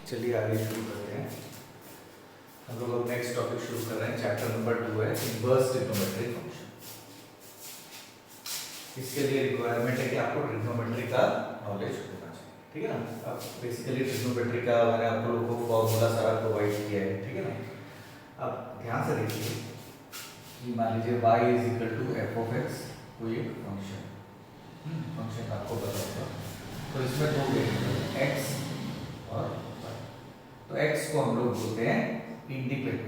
चलिए आगे शुरू करते हैं। हम लोग अब नेक्स्ट टॉपिक शुरू कर रहे हैं। चैप्टर नंबर 2 है इनवर्स ट्रिग्नोमेट्री फंक्शन। इसके लिए रिक्वायरमेंट है कि आपको ट्रिग्नोमेट्री का नॉलेज होना चाहिए, ठीक है ना। अब बेसिकली ट्रिग्नोमेट्री का मैंने आप लोगों को फॉर्मूला सारा प्रोवाइड किया है, ठीक है ना। अब ध्यान से देखिए कि मान लीजिए y is equal to f of x, कोई एक फंक्शन आपको पता होगा। तो इसमें दो वेरिएबल x और y। तो x को हम लोग बोलते हैं इंडिपेंडेंट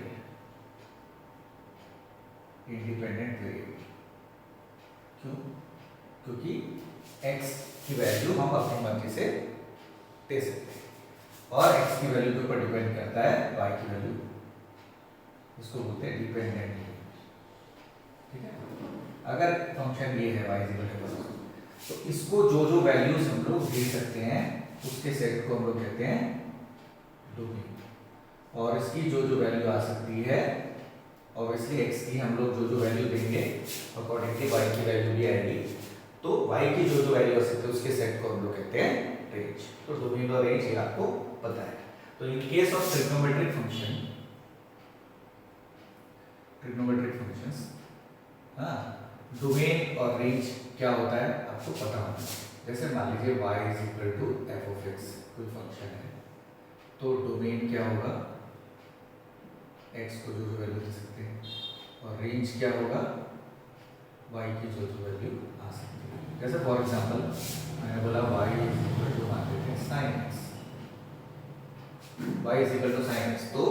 वेरिएबल। क्यों? क्योंकि x की वैल्यू हम अपनी मर्जी से दे सकते हैं और x की वैल्यू के ऊपर डिपेंड करता है y की वैल्यू। इसको बोलते हैं डिपेंडेंट, ठीक है। अगर फंक्शन ये है y इज इक्वल टू, तो इसको जो जो वैल्यूज हम लोग दे सकते हैं उसके सेट को हम लोग कहते हैं डोमेन। और इसकी जो जो वैल्यू आ सकती है, ऑब्वियसली x की हम लोग जो जो वैल्यू देंगे अकॉर्डिंगली y की वैल्यू भी आएगी। तो y की जो जो वैल्यू आ सकती है उसके सेट को हम लोग कहते हैं रेंज। तो डोमेन और रेंज ये आपको पता है। तो in case of trigonometric functions, हाँ, डोमेन और रेंज क्या होता है आपको पता होना चाहिए। जैसे मान लीजिए y is equal to f of x कोई फंक्शन है, तो डोमेन क्या होगा, x को जो जो वैल्यू दे सकते हैं, और रेंज क्या होगा, y की जो जो वैल्यू आ सकती है। जैसे फॉर एग्जांपल मैंने बोला y इज इक्वल टू मान लेते हैं sin x, y is equal to sin x, तो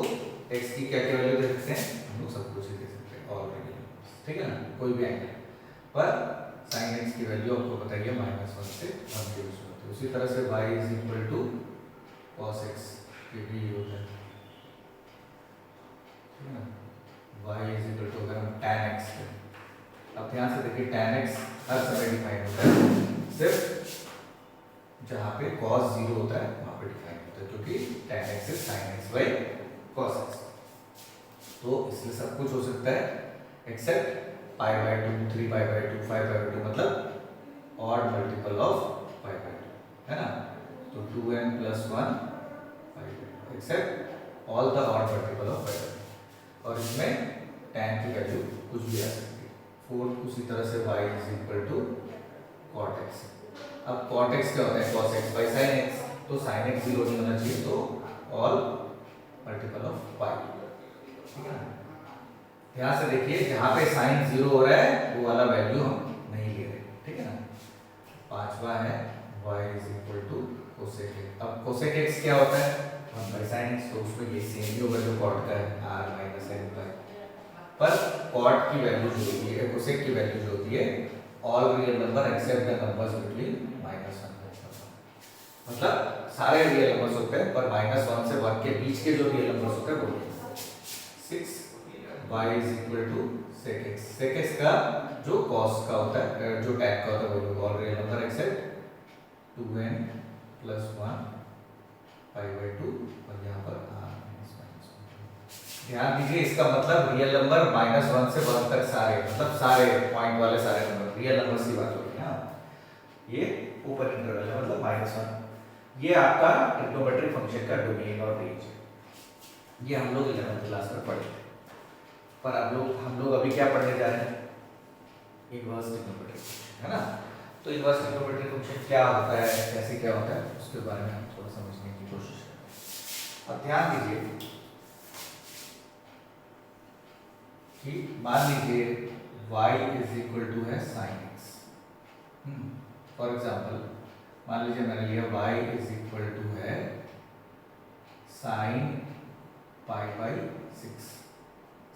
x की क्या क्या वैल्यू दे सकते हैं, हम लोग सब कुछ ही दे सकते हैं ऑलरेडी, ठीक है ना, कोई भी एंगल। पर sin x की वैल्यू आपको बताइए -1 से 1 के बीच में होती है। उसी तरह से y is equal to cos x, ये भी होता है, ठीक है ना। y इज इक्वल टू अगर हम tan x करें, अब ध्यान से देखिए tan x हर समय डिफाइन होता है, सिर्फ जहाँ पे cos 0 होता है वहाँ पे डिफाइन होता है, क्योंकि tan x is sin x by cos x। तो इसलिए सब कुछ हो सकता है except pi by 2, 3 pi by 2, 5 by 2, मतलब odd multiple of pi by 2, है ना। तो 2n plus 1 except all the odd multiple of pi by 2। और इसमें tan की वैल्यू कुछ भी आ सकती है। 4 उसी तरह से y is equal to cot x। अब cot x क्या होता है, cos x by sin x, तो sin x 0 नहीं होना चाहिए, तो ऑल मल्टीपल ऑफ पाई, ठीक है ना। ध्यान से देखिए जहाँ पे sin 0 हो रहा है वो वाला वैल्यू हम नहीं ले रहे, ठीक है ना। पांचवा है y is equal to cosec x। अब cosec x क्या होता है, 1 by sin x, तो उसमें ये सेम ही होगा जो cot का है, r minus n by। पर cot की वैल्यू जो होती है, cosec की वैल्यू जो होती है, all real number except the numbers between -1, मतलब सारे रियल नंबर्स होते हैं पर -1 से 1 के बीच के जो रियल नंबर्स होते हैं वो 6 y is equal to sec x। sec x का जो cos का होता है, जो tan का होता है, वो all real number accept 2n plus 1 pi by 2, और यहाँ पर ध्यान दीजिए इसका मतलब रियल नंबर -1 से 1 तक सारे, मतलब सारे पॉइंट वाले सारे नंबर रियल नंबर्स की बात हो रही है। ये ऊपर इंटरवल है, मतलब -1। ये आपका ट्रिग्नोमेट्रिक फंक्शन का डोमेन और रेंज है। ये हम लोग 11th क्लास में पढ़े थे। पर हम लोग अभी क्या पढ़ने जा रहे हैं, इनवर्स ट्रिग्नोमेट्रिक फंक्शन, है ना। तो इनवर्स ट्रिग्नोमेट्रिक फंक्शन क्या होता है, कैसे क्या होता है, उसके बारे में हम थोड़ा समझने की कोशिश करें। अब ध्यान दीजिए कि मान लीजिए y इज इक्वल टू है sin x। फॉर एग्जाम्पल मान लीजिए मैंने लिया y इज इक्वल टू है sin pi by 6।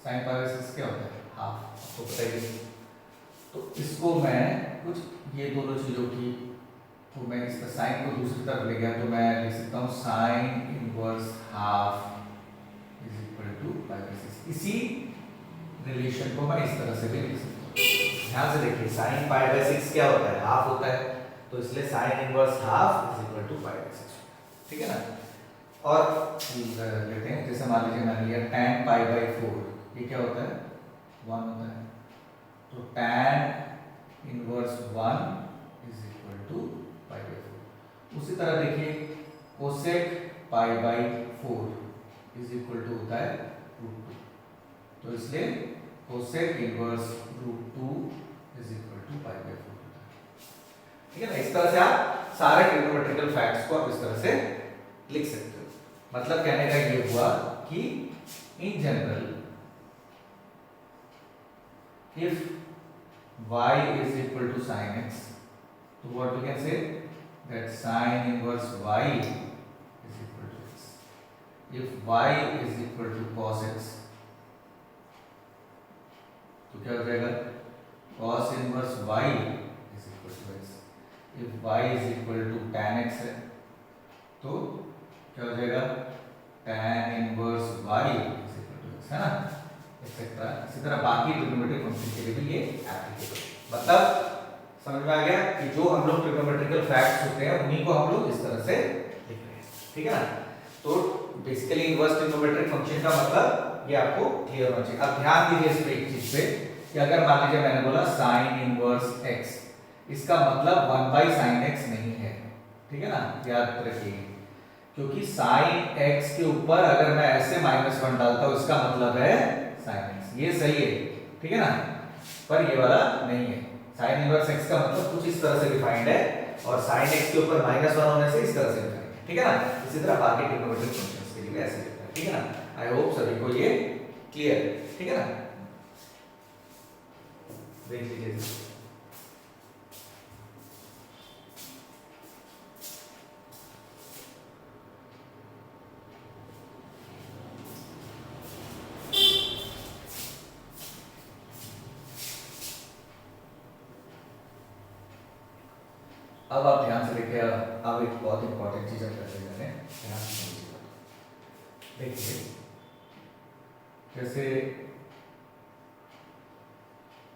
sin pi by 6 क्या होता है, हाफ, आपको बताइए। तो इसको मैं कुछ ये दोनों चीज़ों की, तो मैं इसका साइन को दूसरी तरफ ले गया, तो मैं लिख सकता हूँ sine inverse half is equal to pi by 6। इसी रिलेशन को मैं इस तरह से भी लिख सकता हूँ। ध्यान से देखिए साइन पाई बाई 6 क्या होता है, हाफ होता है, तो इसलिए sine inverse half is equal to pi by 6, ठीक है ना। और लेते हैं, जैसे मान लीजिए मैंने लिया tan पाई बाई 4, ये क्या होता है, 1 होता है, तो tan inverse 1 is equal to pi by 4। उसी तरह देखिए cosec pi by 4 is equal to होता है √2। तो इसलिए cosec inverse √2 is equal to pi by 4 होता है। ठीक है ना, इस तरह से आप सारे ट्रिग्नोमेट्रिकल फैक्ट्स को आप इस तरह से लिख सकते हो। मतलब कहने का ये हुआ कि in general if y is equal to sin x, so what we can say that sin inverse y is equal to x. If y is equal to cos x, तो क्या हो जाएगा cos inverse y is equal to x. If y is equal to tan x है तो क्या हो जाएगा tan inverse y is equal to x, है ना, एक्सेट्रा। इसी तरह बाकी ट्रिग्नोमेट्रिक फंक्शन के लिए भी ये एप्लीकेबल। मतलब समझ में आ गया कि जो हम लोग ट्रिग्नोमेट्रिकल फैक्ट्स होते हैं उन्हीं को हम लोग इस तरह से लिख रहे हैं। ठीक है ना, तो बेसिकली इनवर्स ट्रिग्नोमेट्रिक फंक्शन का मतलब ये आपको क्लियर होना चाहिए। अब ध्यान दीजिए इस पे एक चीज पे कि अगर मान लीजिए मैंने बोला sin इनवर्स x, इसका मतलब 1/sin x नहीं है। ठीक है ना, याद रखिए, क्योंकि sin x के ऊपर अगर मैं ऐसे -1 डालता हूं इसका मतलब है sin x, ये सही है। ठीक है ना, पर ये वाला नहीं है। sin इनवर्स x का मतलब कुछ इस तरह से डिफाइंड है और sin x के ऊपर -1 होने से इस तरह से डिफाइंड है। ठीक है ना, इसी तरह बाकी ट्रिग्नोमेट्रिक फंक्शंस के लिए भी ऐसे लिखता है। ठीक है ना, आई होप सभी को ये क्लियर है। ठीक है ना, देख लीजिए। अब आप ध्यान से देखिए, अब एक बहुत इंपॉर्टेंट चीज हम करने जा रहे हैं, ध्यान से समझिएगा। देखिए जैसे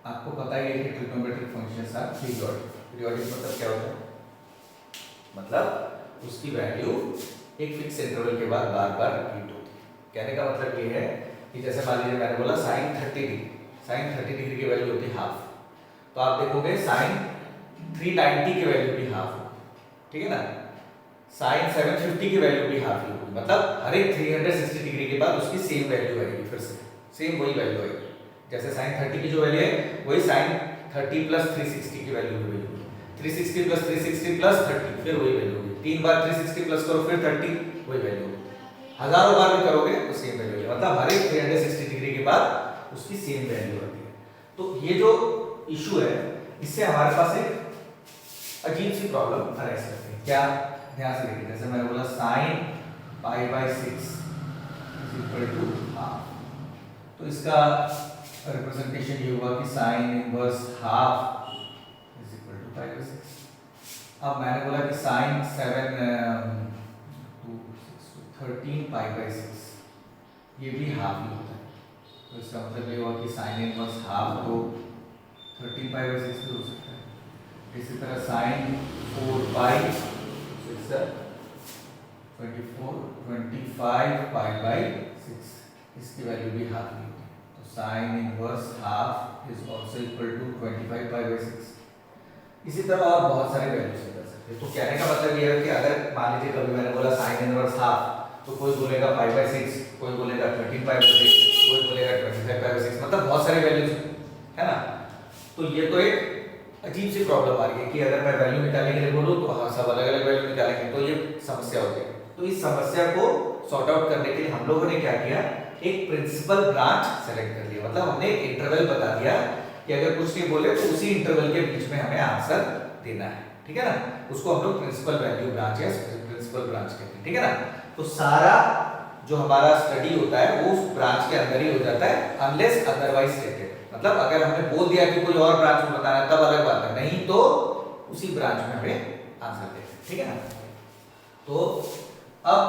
आपको पता ही है कि trigonometric functions are periodic. Periodic मतलब क्या होता है, मतलब उसकी वैल्यू एक फिक्स इंटरवल के बाद बार बार रिपीट होती है। कहने का मतलब ये है कि जैसे मान लीजिए मैंने बोला sin 30 डिग्री, sin 30 डिग्री की वैल्यू होती है हाफ, तो आप देखोगे sin 390 की वैल्यू भी हाफ होगी। ठीक है ना, sin 750 की वैल्यू भी हाफ होगी। मतलब हर एक 360 डिग्री के बाद उसकी सेम वैल्यू आएगी, फिर से सेम वही वैल्यू आएगी। जैसे sin 30 की जो वैल्यू है वही sin 30 प्लस 360 की वैल्यू भी वही होगी, 360 प्लस 360 प्लस 30 फिर वही वैल्यू होगी, 3 बार 360 प्लस करो फिर 30 वही वैल्यू होगी, हजारों बार भी करोगे तो सेम वैल्यू होगी। मतलब हर एक 360 डिग्री के बाद उसकी सेम वैल्यू आती है। तो ये जो इशू है इससे हमारे पास एक अजीब सी प्रॉब्लम अराइज करती है। क्या, ध्यान से देखिए, जैसे मैंने बोला sin π/6 is equal to half, तो इसका रिप्रेजेंटेशन ये हुआ कि sin inverse half is equal to π/6। अब मैंने बोला कि sin 13 π/6 ये भी हाफ ही होता है, तो इसका मतलब ये हुआ कि sin इनवर्स हाफ तो 13 π/6 भी हो सकता है। इसी तरह sin 4π 25 π/6 इसकी वैल्यू भी हाफ ही होती है, तो sin inverse half is also equal to 25 π/6। इसी तरह और बहुत सारे वैल्यूज कर सकते हैं। तो कहने का मतलब ये है कि अगर मान लीजिए कभी मैंने बोला sin इनवर्स हाफ, तो कोई बोलेगा π/6, कोई बोलेगा 13 π/6, कोई बोलेगा 25 π/6, मतलब बहुत सारे वैल्यूज है ना। तो ये तो एक अजीब सी प्रॉब्लम आ रही है कि अगर मैं वैल्यू निकालने के लिए बोलूं तो हाँ सब अलग अलग वैल्यू निकालेंगे, तो ये समस्या हो जाएगी। तो इस समस्या को सॉर्ट आउट करने के लिए हम लोगों ने क्या किया, एक प्रिंसिपल ब्रांच सेलेक्ट कर लिया। मतलब हमने एक इंटरवल बता दिया कि अगर कुछ नहीं बोले तो उसी इंटरवल के बीच में हमें आंसर देना है। ठीक है ना, उसको हम लोग प्रिंसिपल वैल्यू ब्रांच या प्रिंसिपल ब्रांच कहते हैं। ठीक है ना, तो सारा जो हमारा स्टडी होता है वो उस ब्रांच के अंदर ही हो जाता है, अनलेस अदरवाइज स्टेटेड। मतलब अगर हमने बोल दिया कि कोई और ब्रांच में बताना है तब अलग बात है, नहीं तो उसी ब्रांच में हमें आंसर देना है। ठीक है ना, तो अब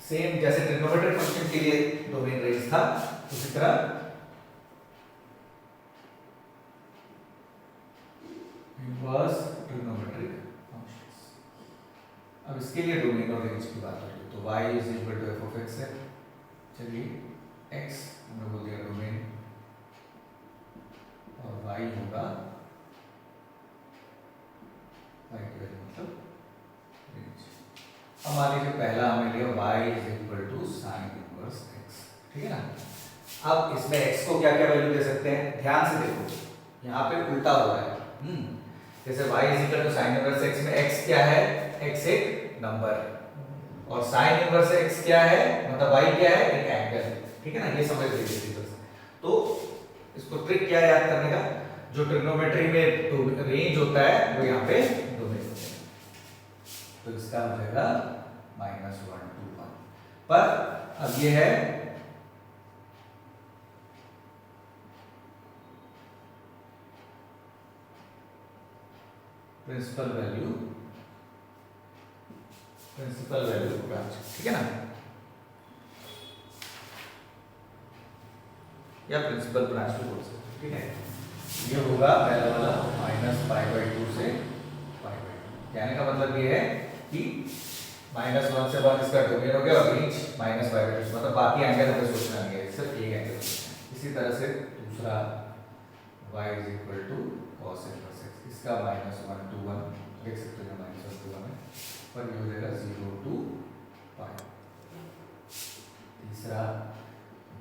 सेम जैसे ट्रिग्नोमेट्रिक फंक्शन के लिए डोमेन रेंज था, उसी तरह इनवर्स ट्रिग्नोमेट्रिक फंक्शंस। अब इसके लिए डोमेन और रेंज की बात करें तो y is equal to f of x है। चलिए x हमने बोल दिया डोमेन और y होगा y की वैल्यू मतलब रेंज। अब मान लीजिए पहला हमने लिया y is equal to sine inverse x, ठीक है ना। अब इसमें x को क्या क्या वैल्यू दे सकते हैं, ध्यान से देखो यहाँ पे उल्टा हो रहा है। जैसे y is equal to sine inverse x में x क्या है, x एक नंबर, और साइन इनवर्स x क्या है, मतलब y क्या है, एक एंगल, ठीक है ना। ये समझ लीजिए। तो इसको ट्रिक क्या याद करने का, जो ट्रिग्नोमेट्री में रेंज होता है वो यहाँ पे डोमेन होता है। तो इसका हो जाएगा -1 to 1, पर अब ये है प्रिंसिपल वैल्यू ब्रांच, ठीक है ना, या प्रिंसिपल ब्रांच भी बोल सकते हैं, ठीक है। ये होगा पहला वाला -π/2 से π/2। कहने का मतलब ये है कि -1 से 1 इसका डोमेन हो गया और रेंज -π/2, मतलब बाकी एंगल हमें सोचना नहीं है, सिर्फ एक एंगल। इसी तरह से दूसरा y is equal to cos inverse x, इसका -1 to 1 देख सकते हो, -1 to 1 है, पर ये हो जाएगा 0 to π। तीसरा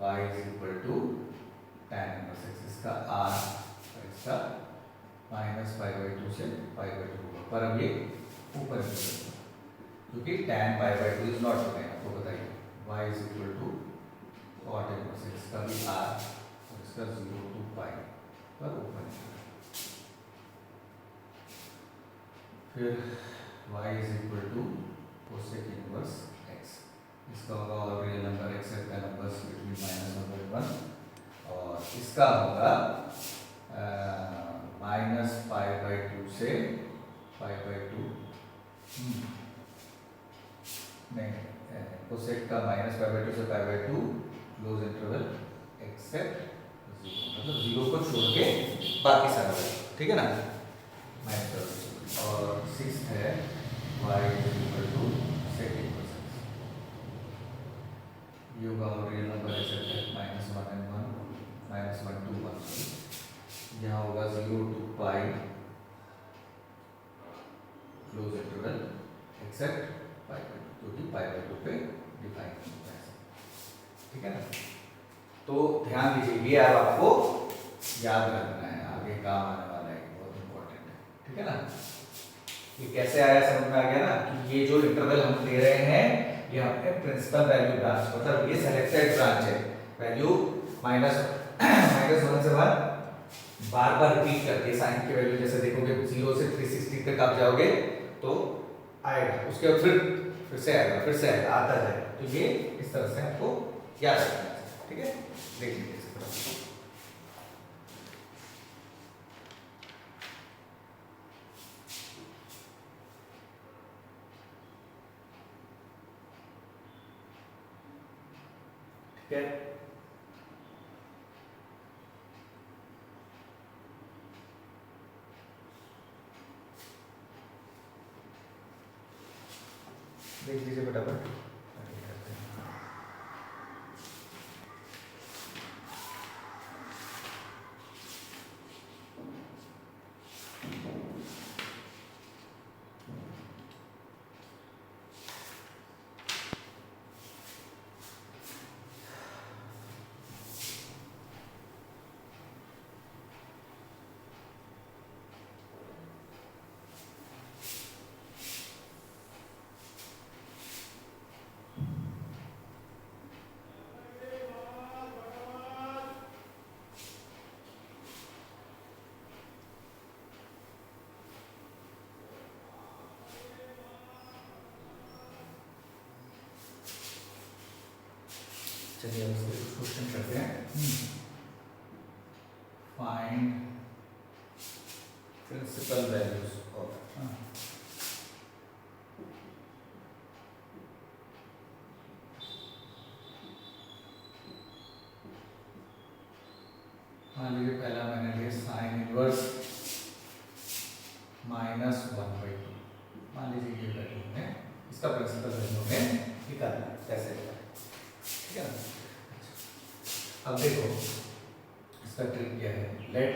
y is equal to tan inverse x, इसका r और इसका -π/2 से π/2 होगा, पर अब ये ऊपर क्योंकि tan π/2 इज नॉट होगा, आपको बताइए y is equal to cot inverse x, इसका भी r और इसका 0 to π पर ऊपर। फिर y is equal to cosec inverse x, इसका होगा और real number except the numbers between -1 और 1, और इसका होगा -π/2 से π/2, नहीं कोसेक का -π/2 से π/2 क्लोज इंटरवल एक्सेप्ट 0, मतलब 0 को छोड़ के बाकी सारा, ठीक है ना। और 6 है y is equal to sec inverse x, ये होगा और रियल नंबर एक्सेप्ट है -1 and 1, -1 to 1, यहाँ होगा 0 to π क्लोज इंटरवल एक्सेप्ट π/2, जो कि π/2 पे डिफाइन होता है, ठीक है ना। तो ध्यान दीजिए, ये अब आपको याद रखना है, आगे काम आने वाला है, बहुत इंपॉर्टेंट है, ठीक है ना। ये कैसे आया समझ में आ गया ना, कि ये जो इंटरवल हम ले रहे हैं ये अपने प्रिंसिपल वैल्यू ब्रांच, मतलब ये सेलेक्टेड ब्रांच है, वैल्यू -1 से 1 बार बार रिपीट करके साइन की वैल्यू, जैसे देखोगे 0 से 360 तक आप जाओगे तो आएगा, उसके बाद फिर से आएगा, फिर से आएगा, आता जाएगा। तो ये इस तरह से आपको याद रखना है, ठीक है। देख लीजिए इस तरह से, ठीक है। देख लीजिए फटाफट। चलिए अब इसके कुछ क्वेश्चन करते हैं। फाइंड प्रिंसिपल वैल्यूज ऑफ, मान लीजिए पहला मैंने लिया साइन इनवर्स -1/2, मान लीजिए ये वैल्यू है, इसका प्रिंसिपल वैल्यू में निकालना है, कैसे निकालें, ठीक है ना। अब देखो इसका ट्रिक क्या है, लेट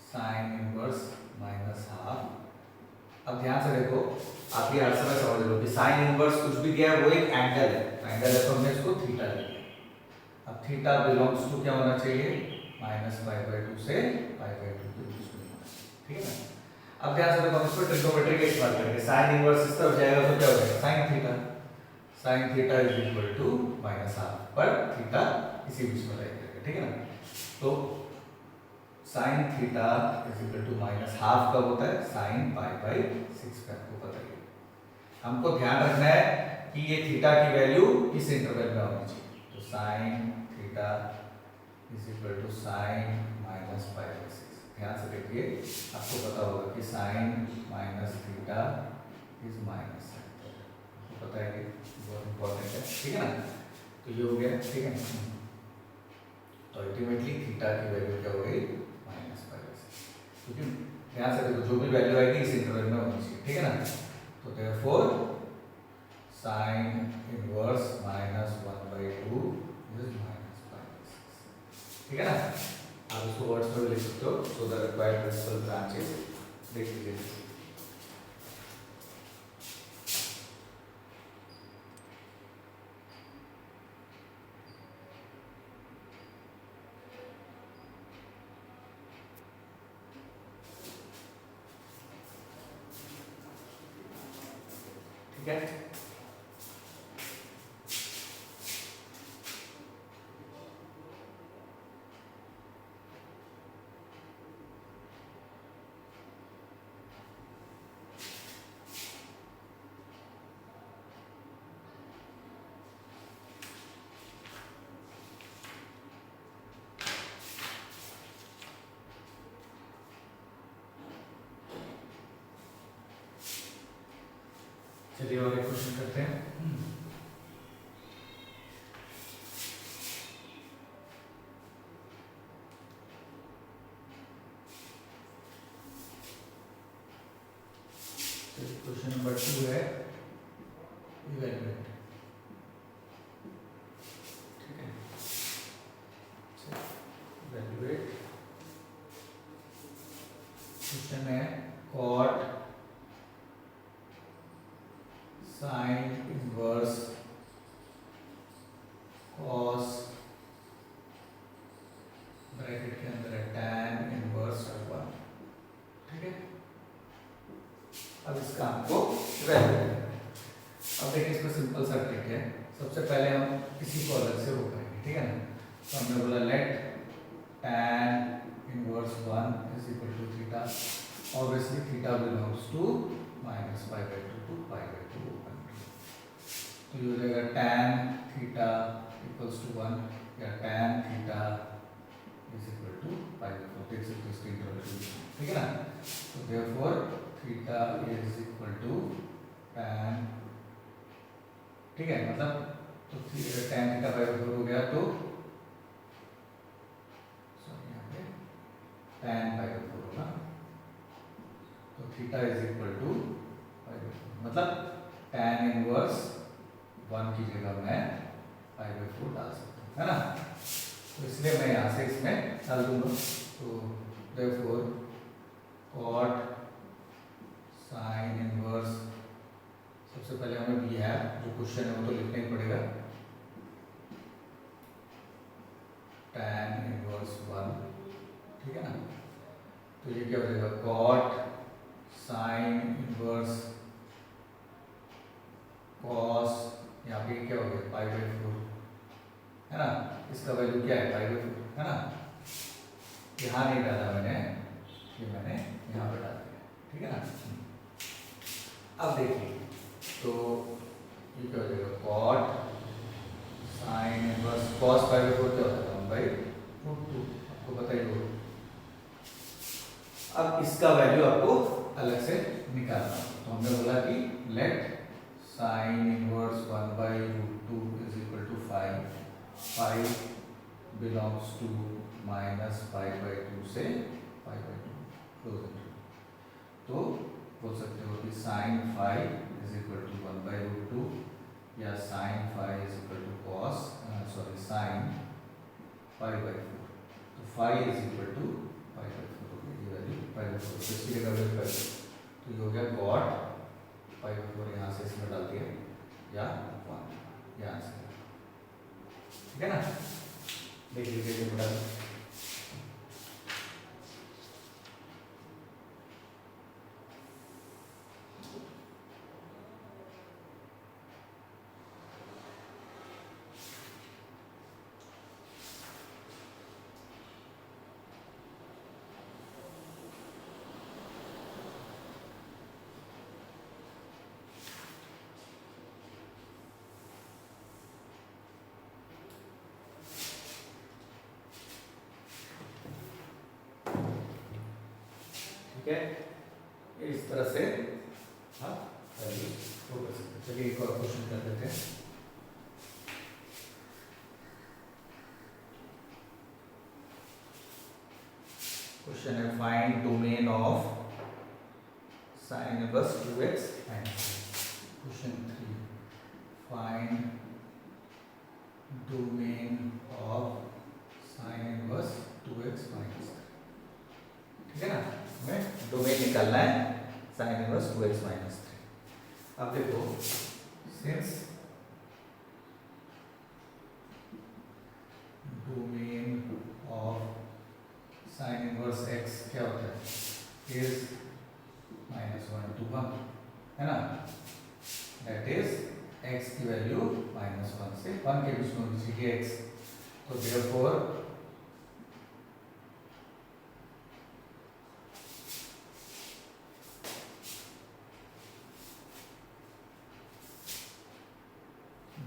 साइन इनवर्स -½ अब ध्यान से देखो, आप ये हर समय समझ लो कि साइन इनवर्स कुछ भी दिया है वो एक एंगल है तो हमने इसको थीटा लिया। अब थीटा बिलोंग्स टू क्या होना चाहिए, -π/2 से π/2 के बीच में होना चाहिए, ठीक है ना। अब ध्यान से देखो, हम इसको ट्रिग्नोमेट्री के इस्तेमाल करेंगे। साइन इनवर्स इस तरफ जाएगा तो क्या हो जाएगा, sin थीटा -1/2 पर थीटा इसी बीच में रहेगा, ठीक है ना। तो sin थीटा -12 कब होता है, sin π/6 पे, आपको पता ही है। हमको ध्यान रखना है कि ये थीटा की वैल्यू इस इंटरवल में होनी चाहिए। तो sin थीटा sin -π/6। ध्यान से देखिए, आपको पता होगा कि sin -θ इज माइनस, आपको पता है कि बहुत इंपॉर्टेंट है, ठीक है ना। तो ये हो गया, ठीक है। तो अल्टीमेटली थीटा की वैल्यू क्या हो गई, -π/6, क्योंकि ध्यान से देखो जो भी वैल्यू आएगी इस इंटरवल में होनी चाहिए, ठीक है ना। तो देयरफॉर sin इनवर्स -1/2 इज -π/6, ठीक है ना। आप इसको वर्ड्स में लिख सकते हो, so the required principal branches लिख लीजिए। ठीक है, चलिए और एक क्वेश्चन करते हैं। क्वेश्चन नंबर 2 है इवैल्यूएट, ठीक है। इवैल्यूएट क्वेश्चन है cot sine inverse cos bracket के अंदर है tan इनवर्स 1, ठीक है। अब इसका हमको वैल्यू है। अब देखिए इसमें सिंपल सा ट्रिक है। सबसे पहले हम इसी को अलग से वो करेंगे, ठीक है ना। तो हमने बोला let tan inverse 1 is equal to theta, obviously theta belongs to -π/2 to π/2 open. तो ये हो जाएगा tan थीटा इक्वल्स टू 1 या tan theta is equal to π/4, देख सकते हो इसके इंटरवल, ठीक है ना। तो therefore theta is equal to tan, ठीक है, मतलब तो tan थीटा π/4 हो गया, तो सॉरी यहाँ पे tan π/4 होगा, तो थीटा इज इक्वल टू π/4, मतलब tan इनवर्स 1 की जगह मैं π/4 डाल सकता हूँ, है ना। तो इसलिए मैं यहाँ से इसमें डाल दूंगा। तो देयरफॉर कॉट साइन इनवर्स, सबसे पहले हमें भी है जो क्वेश्चन है वो तो लिखना ही पड़ेगा, tan इनवर्स 1, ठीक है ना। तो ये क्या हो जाएगा, कॉट साइन इनवर्स कॉस, यहाँ पे क्या हो गया π/4, है ना। इसका वैल्यू क्या है π/4, है ना। यहाँ नहीं डाला मैंने, ये मैंने यहाँ पे डाल दिया, ठीक है ना। अब देखिए, तो ये क्या हो जाएगा, कॉट साइन इनवर्स कॉस π/4 क्या होता है 1/√2, आपको पता ही होगा। अब इसका वैल्यू आपको अलग से निकालना है। तो हमने बोला कि let sine inverse 1/√2 is equal to 5, 5 belongs to -π/2 से π/2 क्लोज। तो बोल सकते हो कि साइन 5 इज इक्वल टू 1/√2 या sine 5 is equal to cosine π/4। तो 5 इज इक्वल टू π/4 हो गई, ये वैल्यू π/4, तो इसकी जगह वैल्यू कर, तो तो ये हो गया गॉट 5/4 यहाँ से इसमें डाल दिया या 1 यहाँ से, ठीक है ना। देख लीजिए बटा ठीक है, इस तरह से हाँ चलिए एक और क्वेश्चन कर लेते हैं। क्वेश्चन है find domain of sin inverse 2x minus 3। Question 3 find domain of sin inverse 2x minus 3, ठीक है ना। हमें डोमेन निकालना है sin inverse 2x minus 3। अब देखो since domain of sin inverse x क्या होता है इज -1 to 1, है ना। दैट इज x की वैल्यू -1 से 1 के बीच में होनी चाहिए x, तो therefore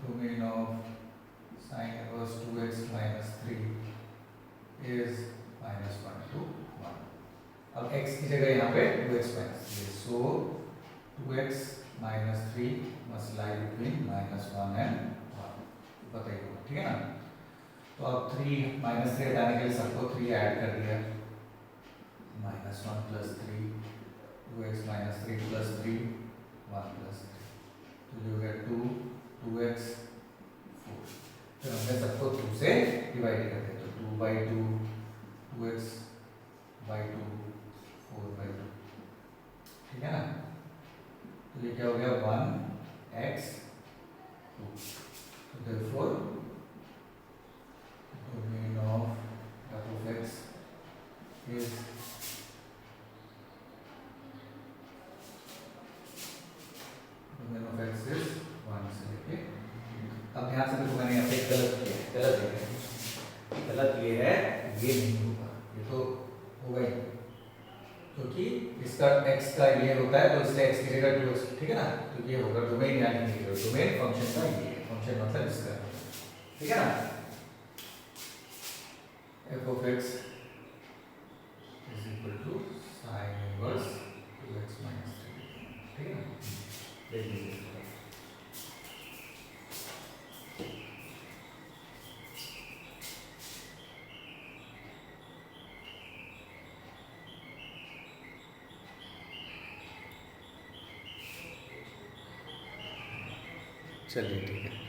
domain of sin inverse 2x minus 3 is -1 to 1। अब x की जगह यहाँ पे 2x minus 3, so 2x minus 3 must lie between -1 and 1, बताइए, ठीक है ना। तो अब 3 minus 3 हटाने के लिए सबको 3 ऐड कर दिया, -1 plus 3 2x minus 3 plus 3 1 plus 3, तो ये हो गया 2x 4। फिर हमने सबको 2 से डिवाइड कर दिया, तो 2/2 2x/2 4/2, ठीक है ना। तो ये क्या हो गया 1x 2, तो therefore domain of f(x) is domain of x is 1 से लेके। अब ध्यान से देखो मैंने यहाँ पे गलत किया है, गलत ये है, ये नहीं होगा, ये तो होगा ही, क्योंकि इसका x का ये होता है तो इसलिए x की जगह 2x, ठीक है ना। तो ये होगा डोमेन, यानी कि डोमेन फंक्शन का ये है, फंक्शन मतलब इसका, ठीक है ना। f(x) is equal to sin inverse 2x minus 3, ठीक है ना। देख लीजिए चलिए ठीक है।